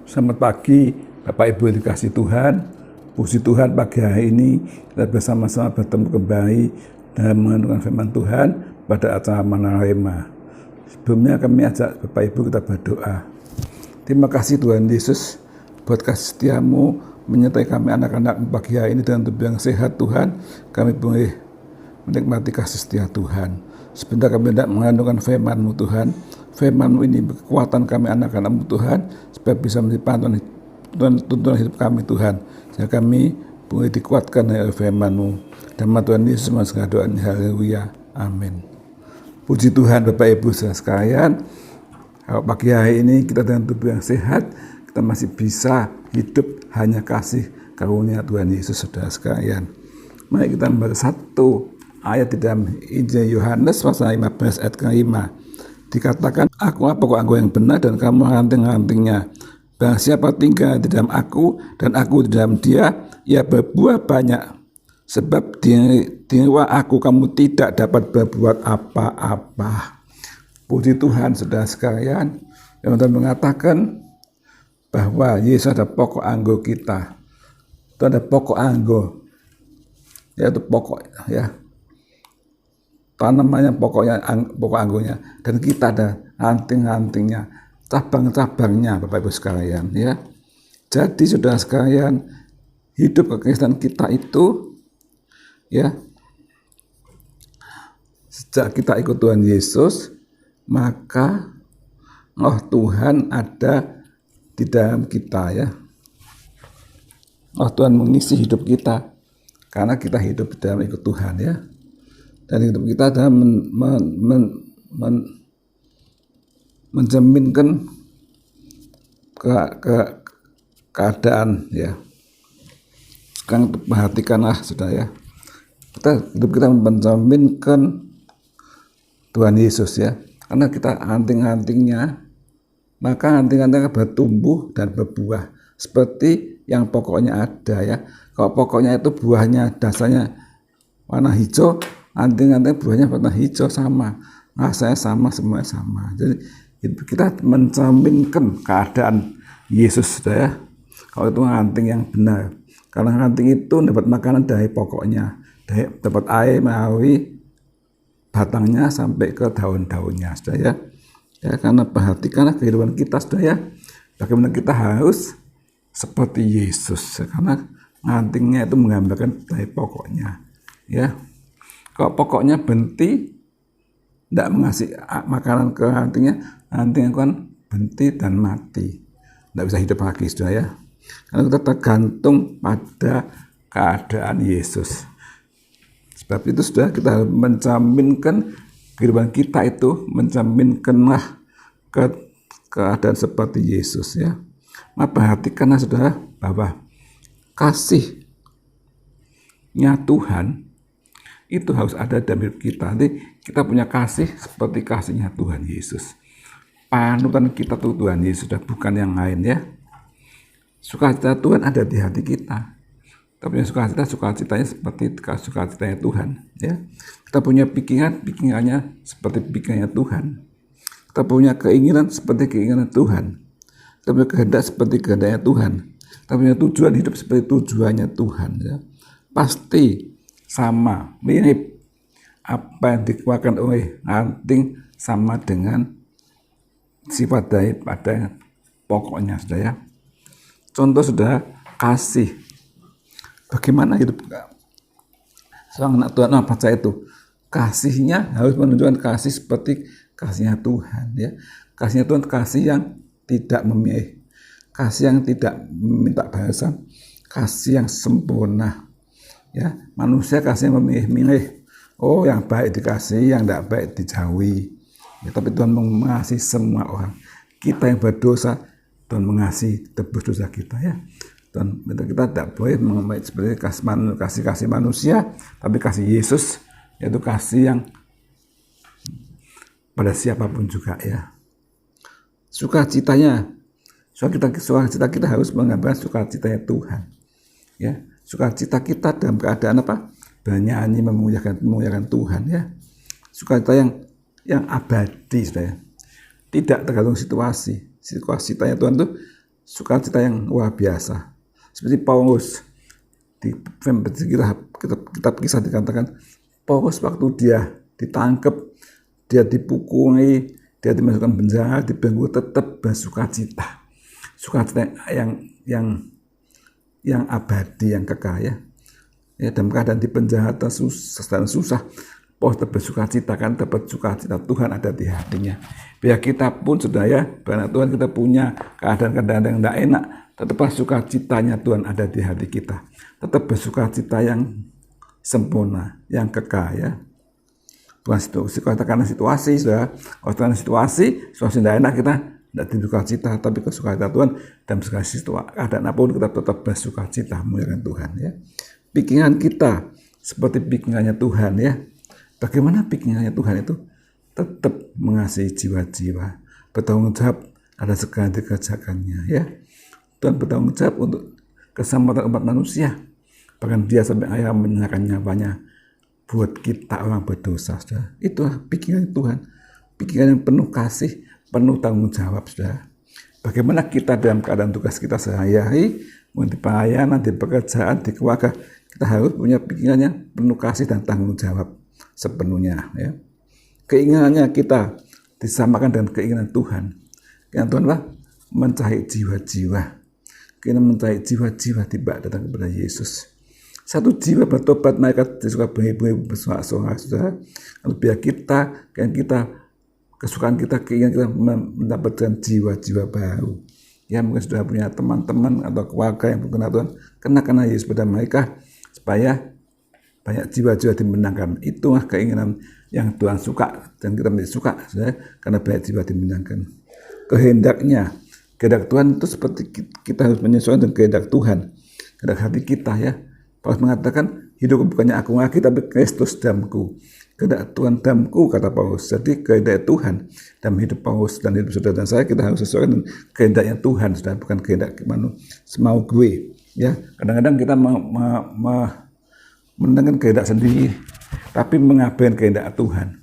Selamat pagi Bapak Ibu dikasih Tuhan. Puji Tuhan pagi hari ini kita bersama-sama bertemu kembali dalam mengenalkan firman Tuhan pada acara Manara Rema. Sebelumnya kami ajak Bapak Ibu kita berdoa. Terima kasih Tuhan Yesus buat kasih setiamu menyertai kami anak-anak pagi hari ini dengan tubuh yang sehat Tuhan. Kami boleh menikmati kasih setia Tuhan. Sebentar kami hendak mengandungkan firman-Mu Tuhan. Firman-Mu ini kekuatan kami anak-anak-Mu Tuhan, supaya bisa menjadi tuntunan hidup kami Tuhan. Sehingga kami boleh dikuatkan oleh firman-Mu. Dan Tuhan Yesus segala doa ini, haleluya, amin. Puji Tuhan Bapak Ibu sekalian, pagi hari ini kita dengan tubuh yang sehat, kita masih bisa hidup hanya kasih karunia Tuhan Yesus saudara sekalian. Mari kita membaca satu ayat di dalam Injil Yohanes pasal 15 ayat ke-5. Dikatakan, akulah pokok anggur yang benar dan kamu ranting-rantingnya. Barang siapa tinggal di dalam aku dan aku di dalam dia, ia berbuah banyak. Sebab di luar aku kamu tidak dapat berbuat apa-apa. Puji Tuhan saudara sekalian, yang Tuhan mengatakan bahwa Yesus ada pokok anggur kita. Itu ada pokok anggur, yaitu pokok ya. Tanamannya pokok anggurnya, dan kita ada ranting-rantingnya, cabang-cabangnya Bapak Ibu sekalian ya. Jadi saudara sekalian, hidup kekristenan kita itu ya, sejak kita ikut Tuhan Yesus, maka roh Tuhan ada di dalam kita ya. Roh Tuhan mengisi hidup kita karena kita hidup di dalam ikut Tuhan ya. Dan hidup kita adalah menjaminkan keadaan ya. Sekarang perhatikanlah sudah ya. Hidup kita menjaminkan Tuhan Yesus ya. Karena kita anting-antingnya, maka anting-antingnya bertumbuh dan berbuah seperti yang pokoknya ada ya. Kalau pokoknya itu buahnya dasarnya warna hijau, anting-anting buahnya warna hijau sama, rasanya sama, semuanya sama. Jadi kita mencerminkan keadaan Yesus ya. Kalau itu anting yang benar, karena anting itu dapat makanan dari pokoknya, dapat air melalui batangnya sampai ke daun-daunnya sudah ya. Ya, karena perhatikanlah kehidupan kita sudah ya, bagaimana kita harus seperti Yesus ya, karena antingnya itu menggambarkan dari pokoknya ya. Kalau pokoknya benti, tidak mengasih makanan ke antingnya kan benti dan mati, tidak bisa hidup lagi sudah ya. Karena kita tergantung pada keadaan Yesus. Sebab itu sudah kita menjaminkan kehidupan kita itu, menjaminkanlah keadaan seperti Yesus ya. Nah, perhatikanlah saudara bahwa kasihnya Tuhan itu harus ada dalam hidup kita. Nanti kita punya kasih seperti kasihnya Tuhan Yesus. Panutan kita tuh Tuhan Yesus, sudah bukan yang lain ya. Sukacita Tuhan ada di hati kita. Kita punya sukacitanya seperti sukacitanya Tuhan ya. Kita punya pikirannya seperti pikirannya Tuhan. Kita punya keinginan seperti keinginan Tuhan. Kita punya kehendak seperti kehendaknya Tuhan. Kita punya tujuan hidup seperti tujuannya Tuhan ya. Pasti sama, mirip apa yang dikeluarkan oleh anting, sama dengan sifat daripada pokoknya sudah ya. Contoh sudah kasih. Bagaimana hidup seorang anak Tuhan percaya itu? Kasihnya harus menunjukkan kasih seperti kasihnya Tuhan ya. Kasihnya Tuhan kasih yang tidak memilih, kasih yang tidak meminta balasan, kasih yang sempurna. Ya, manusia kasih memilih-milih. Oh, yang baik dikasih, yang tidak baik dijauhi. Ya, tapi Tuhan mengasihi semua orang. Kita yang berdosa, Tuhan mengasihi tebus dosa kita ya. Tuhan kita tidak boleh mengambil seperti kasih manusia, tapi kasih Yesus, yaitu kasih yang pada siapapun juga ya. Sukacita kita harus mengambil sukacitanya Tuhan. Ya. Sukacita kita dalam keadaan apa? Bernyanyi memuliakan Tuhan ya. Sukacita yang abadi sudah ya. Tidak tergantung situasi. Sukacitanya Tuhan itu sukacita yang luar biasa. Seperti Paulus di kitab Kisah dikatakan, Paulus waktu dia ditangkap, dia dipukuli, dia dimasukkan penjara, dibelenggu, tetap bersukacita. Sukacita yang abadi, yang kekal ya. Dalam keadaan di penjara dan susah, Paulus tetap bersukacita, kan dapat sukacita Tuhan ada di hatinya. Biar kita pun sudah ya, karena Tuhan kita punya keadaan-keadaan yang tidak enak, tetap sukacitanya Tuhan ada di hati kita. Tetap bersukacita yang sempurna, yang kekal ya. Bukan karena situasi sudah, kalau karena situasi tidak enak kita tidak bersukacita, tapi kesukacita Tuhan dan segala keadaan apapun kita tetap bersukacita memuliakan Tuhan ya. Pikiran kita seperti pikirannya Tuhan ya. Bagaimana pikirannya Tuhan itu? Tetap mengasihi jiwa-jiwa, bertanggung jawab ada segala dikerjakannya ya. Tuhan bertanggung jawab untuk keselamatan umat manusia. Bahkan dia sampai akhirnya menyerahkan nyawanya buat kita orang berdosa, saudara. Itulah pikiran Tuhan, pikiran yang penuh kasih, penuh tanggung jawab, saudara. Bagaimana kita dalam keadaan tugas kita sehari-hari, di pelayanan, di pekerjaan, di keluarga, kita harus punya pikiran yang penuh kasih dan tanggung jawab sepenuhnya. Ya. Keinginannya kita disamakan dengan keinginan Tuhan. Keinginan Tuhan apa? Mencari jiwa-jiwa. Keinginan mencari jiwa-jiwa tiba datang kepada Yesus. Satu jiwa bertobat, mereka suka beribu-ribu bersorak-sorak, saudara. Biar kita, kesukaan kita, keinginan kita mendapatkan jiwa-jiwa baru. Ya mungkin sudah punya teman-teman atau keluarga yang mengenal Tuhan, kenakan Yesus pada mereka supaya banyak jiwa-jiwa dimenangkan. Itulah keinginan yang Tuhan suka dan kita menjadi suka, saudara, karena banyak jiwa dimenangkan. Kehendak Tuhan itu seperti kita harus menyesuaikan dengan kehendak Tuhan, kehendak hati kita ya. Paulus mengatakan, hidupku bukannya aku lagi, tapi Kristus dalamku. Kehendak Tuhan dalamku, kata Paulus. Jadi kehendak Tuhan dalam hidup Paulus dan hidup saudara dan saya, kita harus sesuaikan dengan kehendaknya Tuhan, saudara, bukan kehendak semau gue. Ya, kadang-kadang kita mendengarkan kehendak sendiri, tapi mengabaikan kehendak Tuhan.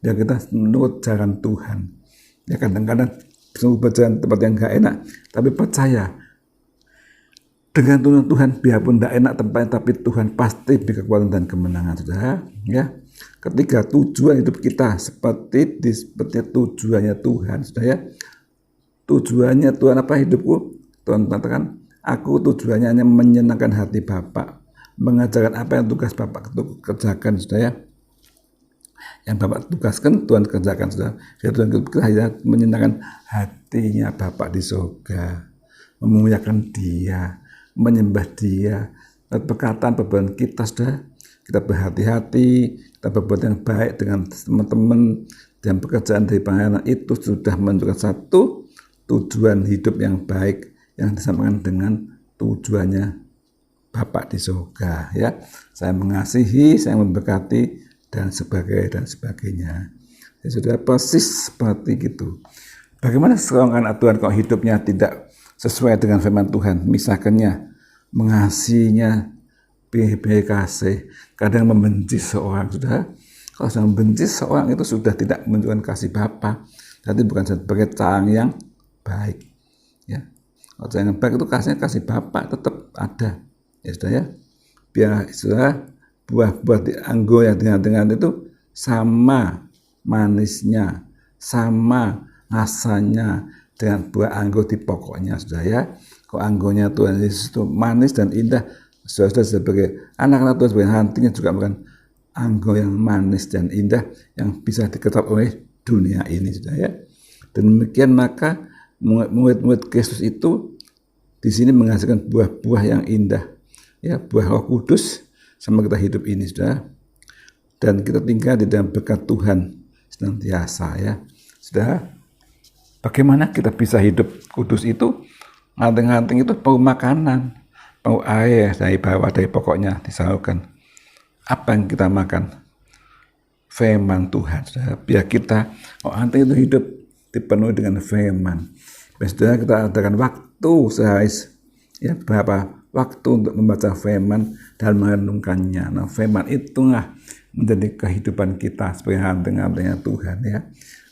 Ya, kita menurut jalan Tuhan. Ya, kadang-kadang sungguh berjalan tempat yang gak enak, tapi percaya dengan tuntunan Tuhan, biarpun tidak enak tempatnya, tapi Tuhan pasti beri kekuatan dan kemenangan, saudara. Ya, ketiga, tujuan hidup kita seperti tujuannya Tuhan, saudara. Ya. Tujuannya Tuhan apa hidupku? Tuhan katakan, aku tujuannya hanya menyenangkan hati Bapa, mengajarkan apa yang tugas Bapa kerjakan, saudara. Ya. Yang Bapak tugaskan, Tuhan kerjakan, saudara. Jadi Tuhan kita hanya menyenangkan hatinya Bapa di surga, memuliakan Dia, menyembah Dia. Perkataan kita sudah, kita berhati-hati, kita berbuat yang baik dengan teman-teman dan pekerjaan dari pelayanan, itu sudah menunjukkan satu tujuan hidup yang baik yang disamakan dengan tujuannya Bapak di surga ya. Saya mengasihi, saya memberkati dan sebagainya. Ya, sudah persis seperti itu. Bagaimana seorang anak Tuhan kalau hidupnya tidak sesuai dengan firman Tuhan, misalkannya mengasihinya, pilih kasih, kadang membenci seorang, sudah. Kalau sedang membenci seorang itu sudah tidak menunjukkan kasih Bapa, berarti bukan sebagai cara yang baik. Ya, kalau cara yang baik itu kasih Bapa tetap ada, ya sudah ya. Biar sudah buah-buah di anggur yang dengan itu sama manisnya, sama rasanya dengan buah anggur di pokoknya, sudah ya. Kalau anggurnya Tuhan Yesus itu manis dan indah, saudara sebagai anak-anak Tuhan, sebagai hantinya juga bukan anggur yang manis dan indah yang bisa diketop oleh dunia ini, sudah ya. Dan demikian maka murid-murid Kristus itu di sini menghasilkan buah-buah yang indah, ya, buah Roh Kudus sama kita hidup ini, sudah. Dan kita tinggal di dalam berkat Tuhan senantiasa, ya, sudah. Bagaimana kita bisa hidup kudus itu? Ranting-ranting itu perlu makanan, perlu air dari bawah, dari pokoknya disalurkan. Apa yang kita makan? Firman Tuhan, saudara. Biar kita, ranting itu hidup dipenuhi dengan firman. Biar saudara kita adakan waktu sehari, ya, berapa waktu untuk membaca firman dan merenungkannya. Nah, firman itulah menjadi kehidupan kita sebagai ranting-rantingnya Tuhan, ya.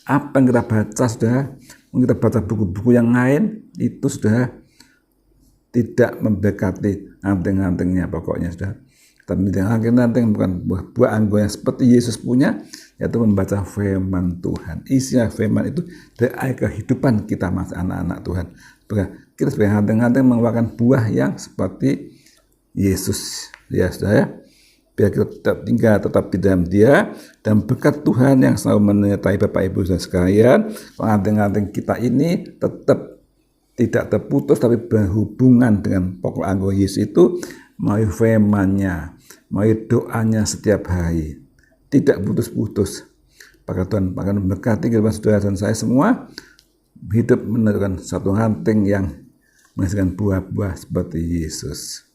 Apa yang kita baca, saudara, kita baca buku-buku yang lain, itu sudah tidak mendekati anting-antingnya pokoknya sudah. Tapi anting-anting bukan buah anggur yang seperti Yesus punya, yaitu membaca firman Tuhan. Isinya firman itu dari air kehidupan kita, mas anak-anak Tuhan. Kita sebagai anting-anting mengeluarkan buah yang seperti Yesus, ya saudara. Biar kita tetap tinggal tetap di dalam Dia, dan berkat Tuhan yang selalu menyertai Bapak Ibu dan sekalian, anting-anting kita ini tetap tidak terputus tapi berhubungan dengan pokok anggur Yesus itu, melalui firman-Nya, melalui doanya setiap hari, tidak putus-putus. Maka Tuhan akan memberkati kehidupan saudara dan saya semua, hidup menentukan satu ranting yang menghasilkan buah-buah seperti Yesus.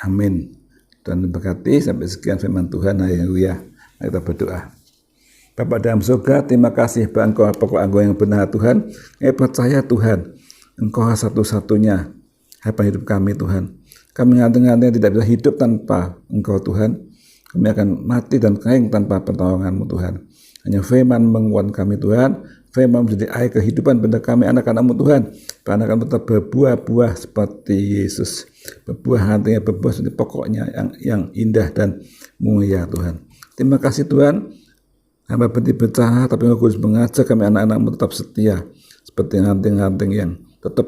Amin. Tuhan memberkati. Sampai sekian firman Tuhan. Haleluya. Mari kita berdoa. Bapa dalam surga, terima kasih Engkau pokok anggur yang benar Tuhan. Kami percaya Tuhan, Engkau satu-satunya harapan hidup kami Tuhan. Kami nganting-nganting tidak bisa hidup tanpa Engkau Tuhan. Kami akan mati dan kering tanpa pertolongan-Mu Tuhan. Hanya firman menguatkan kami Tuhan. Firman menjadi air kehidupan benda kami anak-anak-Mu Tuhan. Karena akan tetap berbuah-buah seperti Yesus. Berbuah hatinya, berbuah seperti pokoknya yang indah dan mulia Tuhan. Terima kasih Tuhan. Hamba berhenti bercahaya, tapi Engkau Kudus mengajak kami anak-anak-Mu tetap setia. Seperti ranting-ranting yang tetap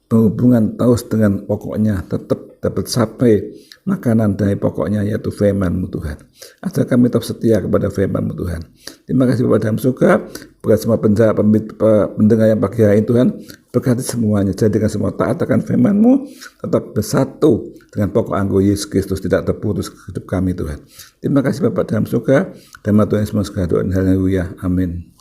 berhubungan terus dengan pokoknya, tetap dapat sampai makanan dari pokoknya, yaitu firman-Mu Tuhan. Ajar kami tetap setia kepada firman-Mu Tuhan. Terima kasih Bapak dalam surga, berkat semua pendengar yang pagi hari Tuhan, berkati semuanya, jadikan semua taat akan firman-Mu, tetap bersatu dengan pokok anggur Yesus Kristus, tidak terputus hidup kami Tuhan. Terima kasih Bapak dalam surga, dan Tuhan semua segala doa. Haleluya. Amin.